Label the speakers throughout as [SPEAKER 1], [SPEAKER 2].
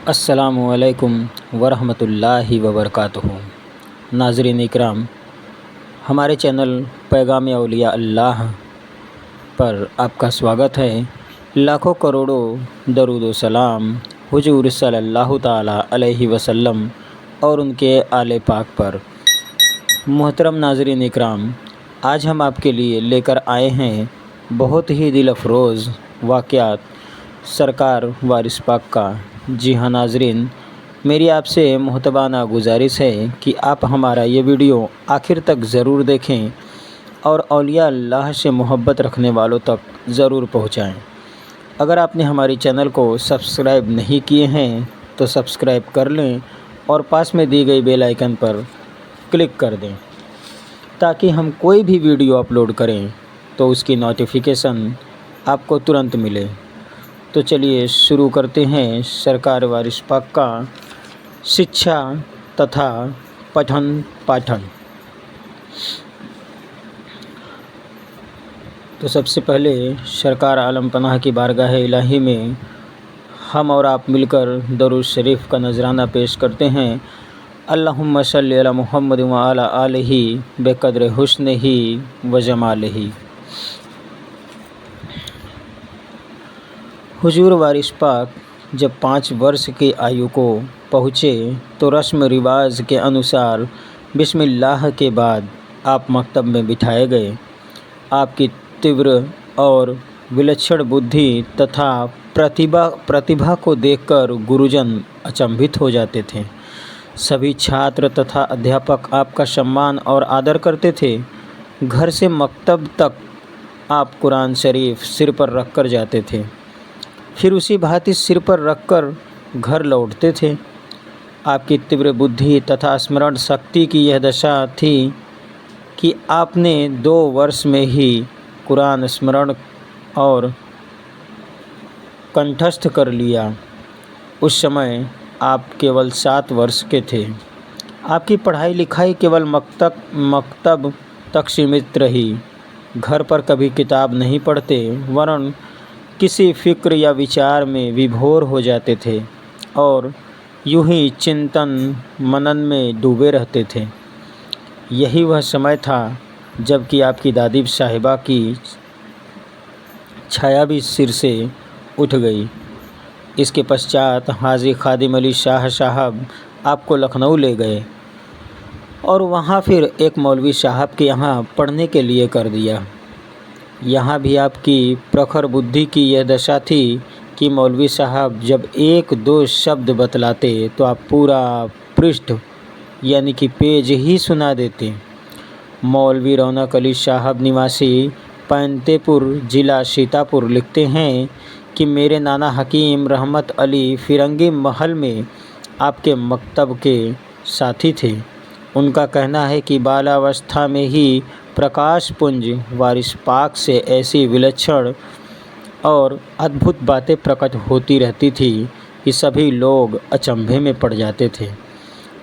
[SPEAKER 1] अस्सलामुअलैकुम वरहमतुल्लाहि वबरकातुहू। नाज़रीन इकराम, हमारे चैनल पैगाम औलिया अल्लाह पर आपका स्वागत है। लाखों करोड़ों दरूद व सलाम हुजूर सल्लल्लाहु ताला अलैहि वसल्लम और उनके आले पाक पर। मोहतरम नाज़रीन इकराम, आज हम आपके लिए लेकर आए हैं बहुत ही दिल अफरोज़ वाक़यात सरकार वारिस पाक का। जी हाँ नाज़रीन, मेरी आपसे मोहतबाना गुजारिश है कि आप हमारा ये वीडियो आखिर तक ज़रूर देखें और औलिया अल्लाह से मोहब्बत रखने वालों तक ज़रूर पहुँचाएँ। अगर आपने हमारी चैनल को सब्सक्राइब नहीं किए हैं तो सब्सक्राइब कर लें और पास में दी गई बेल आइकन पर क्लिक कर दें ताकि हम कोई भी वीडियो अपलोड करें तो उसकी नोटिफिकेशन आपको तुरंत मिले। तो चलिए शुरू करते हैं सरकार वारिस पाक का शिक्षा तथा पठन पाठन। तो सबसे पहले सरकार आलम पनाह की बारगाह इलाही में हम और आप मिलकर दरूद शरीफ का नजराना पेश करते हैं। अल्लाहुम्मा सल्ली अला मुहम्मद व अला आलिही बेक़द्र हुस्निही व जमालिही। हुजूर वारिस पाक जब 5 वर्ष की आयु को पहुँचे तो रस्म रिवाज के अनुसार बिस्मिल्लाह के बाद आप मकतब में बिठाए गए। आपकी तीव्र और विलक्षण बुद्धि तथा प्रतिभा को देखकर गुरुजन अचंभित हो जाते थे। सभी छात्र तथा अध्यापक आपका सम्मान और आदर करते थे। घर से मकतब तक आप कुरान शरीफ सिर पर रखकर जाते थे, फिर उसी भांति सिर पर रखकर घर लौटते थे। आपकी तीव्र बुद्धि तथा स्मरण शक्ति की यह दशा थी कि आपने 2 वर्ष में ही कुरान स्मरण और कंठस्थ कर लिया। उस समय आप केवल 7 वर्ष के थे। आपकी पढ़ाई लिखाई केवल मकतब तक सीमित रही। घर पर कभी किताब नहीं पढ़ते वरन किसी फ़िक्र या विचार में विभोर हो जाते थे और यूं ही चिंतन मनन में डूबे रहते थे। यही वह समय था जबकि आपकी दादी साहिबा की छाया भी सिर से उठ गई। इसके पश्चात हाजी खादिम अली शाह साहब आपको लखनऊ ले गए और वहाँ फिर एक मौलवी साहब के यहाँ पढ़ने के लिए कर दिया। यहाँ भी आपकी प्रखर बुद्धि की यह दशा थी कि मौलवी साहब जब 1-2 शब्द बतलाते तो आप पूरा पृष्ठ यानी कि पेज ही सुना देते। मौलवी रौनक अली साहब निवासी पैंतेपुर ज़िला सीतापुर लिखते हैं कि मेरे नाना हकीम रहमत अली फिरंगी महल में आपके मकतब के साथी थे। उनका कहना है कि बालावस्था में ही प्रकाश पुंज वारिस पाक से ऐसी विलक्षण और अद्भुत बातें प्रकट होती रहती थी कि सभी लोग अचंभे में पड़ जाते थे।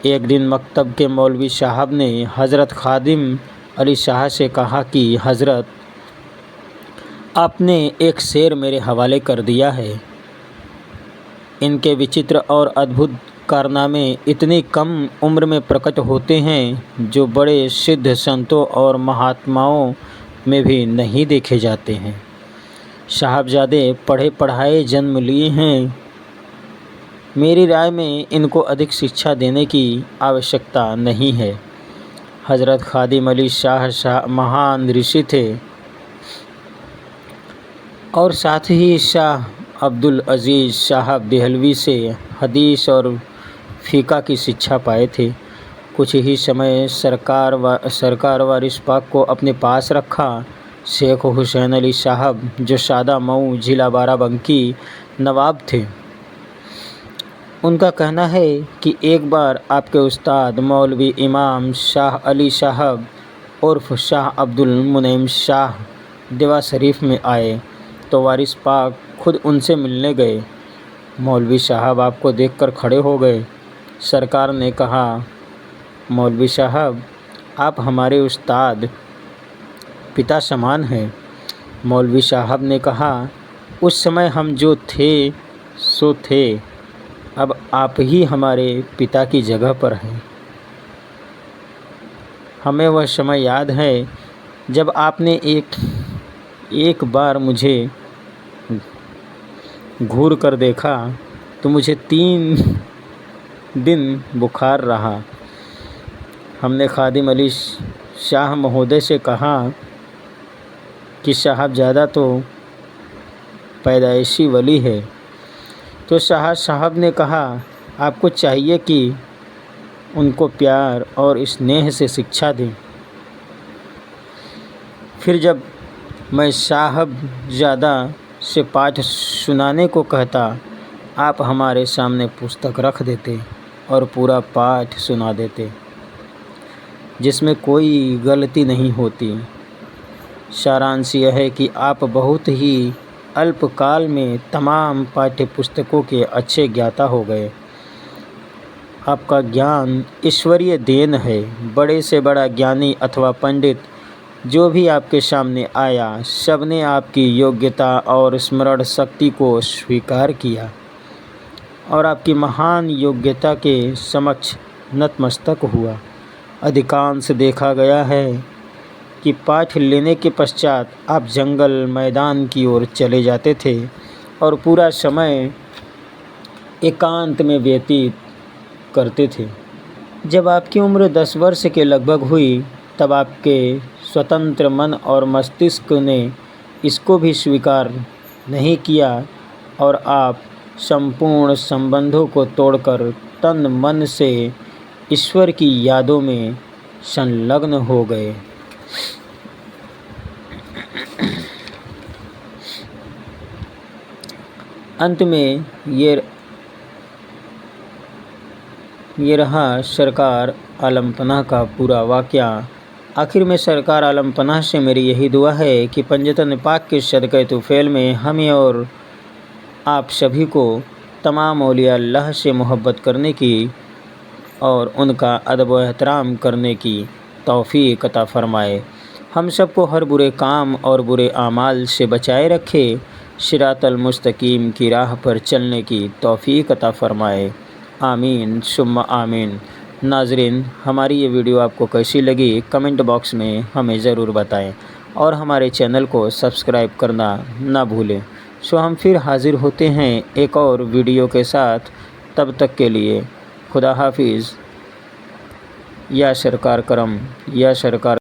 [SPEAKER 1] एक दिन मकतब के मौलवी साहब ने हज़रत खादिम अली शाह से कहा कि हज़रत, आपने एक शेर मेरे हवाले कर दिया है। इनके विचित्र और अद्भुत कारनामे इतनी कम उम्र में प्रकट होते हैं जो बड़े सिद्ध संतों और महात्माओं में भी नहीं देखे जाते हैं। साहबजादे पढ़े पढ़ाए जन्म लिए हैं। मेरी राय में इनको अधिक शिक्षा देने की आवश्यकता नहीं है। हज़रत खादिम अली शाह महान ऋषि थे और साथ ही शाह अब्दुल अज़ीज़ साहब देहलवी से हदीस और फ़िक़ा की शिक्षा पाए थे। कुछ ही समय सरकार वारिस पाक को अपने पास रखा शेख हुसैन अली साहब, जो सादा मऊ ज़िला बाराबंकी नवाब थे। उनका कहना है कि एक बार आपके उस्ताद मौलवी इमाम शाह अली साहब उर्फ़ शाह अब्दुल मुनइम शाह देवा शरीफ में आए तो वारिस पाक खुद उनसे मिलने गए। मौलवी साहब आपको देखकर खड़े हो गए। सरकार ने कहा, मौलवी साहब, आप हमारे उस्ताद पिता समान हैं। मौलवी साहब ने कहा, उस समय हम जो थे सो थे, अब आप ही हमारे पिता की जगह पर हैं। हमें वह समय याद है जब आपने एक बार मुझे घूर कर देखा तो मुझे 3 दिन बुखार रहा। हमने खादिम अली शाह महोदय से कहा कि साहबजादा तो पैदाइशी वली है। तो शाह साहब ने कहा, आपको चाहिए कि उनको प्यार और स्नेह से शिक्षा दें। फिर जब मैं साहबजादा से पाठ सुनाने को कहता, आप हमारे सामने पुस्तक रख देते और पूरा पाठ सुना देते जिसमें कोई गलती नहीं होती। सारांश यह है कि आप बहुत ही अल्पकाल में तमाम पाठ्य पुस्तकों के अच्छे ज्ञाता हो गए। आपका ज्ञान ईश्वरीय देन है। बड़े से बड़ा ज्ञानी अथवा पंडित जो भी आपके सामने आया, सबने आपकी योग्यता और स्मरण शक्ति को स्वीकार किया और आपकी महान योग्यता के समक्ष नतमस्तक हुआ। अधिकांश देखा गया है कि पाठ लेने के पश्चात आप जंगल मैदान की ओर चले जाते थे और पूरा समय एकांत में व्यतीत करते थे। जब आपकी उम्र 10 वर्ष के लगभग हुई, तब आपके स्वतंत्र मन और मस्तिष्क ने इसको भी स्वीकार नहीं किया और आप संपूर्ण संबंधों को तोड़कर तन मन से ईश्वर की यादों में संलग्न हो गए। अंत में ये रहा सरकार आलम पनाह का पूरा वाक़या। आखिर में सरकार आलम पनाह से मेरी यही दुआ है कि पंजतन पाक के सदक़े तुफ़ैल में हमें और आप सभी को तमाम औलिया अल्लाह से मोहब्बत करने की और उनका अदब व एहतराम करने की तौफ़ीक़ अता फ़रमाए। हम सबको हर बुरे काम और बुरे आमाल से बचाए रखे, सिरातल मुस्तकीम की राह पर चलने की तौफ़ीक़ अता फ़रमाए। आमीन सुम्मा आमीन। नाज़रीन, हमारी ये वीडियो आपको कैसी लगी कमेंट बॉक्स में हमें ज़रूर बताएं और हमारे चैनल को सब्सक्राइब करना ना भूलें। सो हम फिर हाज़िर होते हैं एक और वीडियो के साथ। तब तक के लिए खुदा हाफिज़। या सरकार करम, या सरकार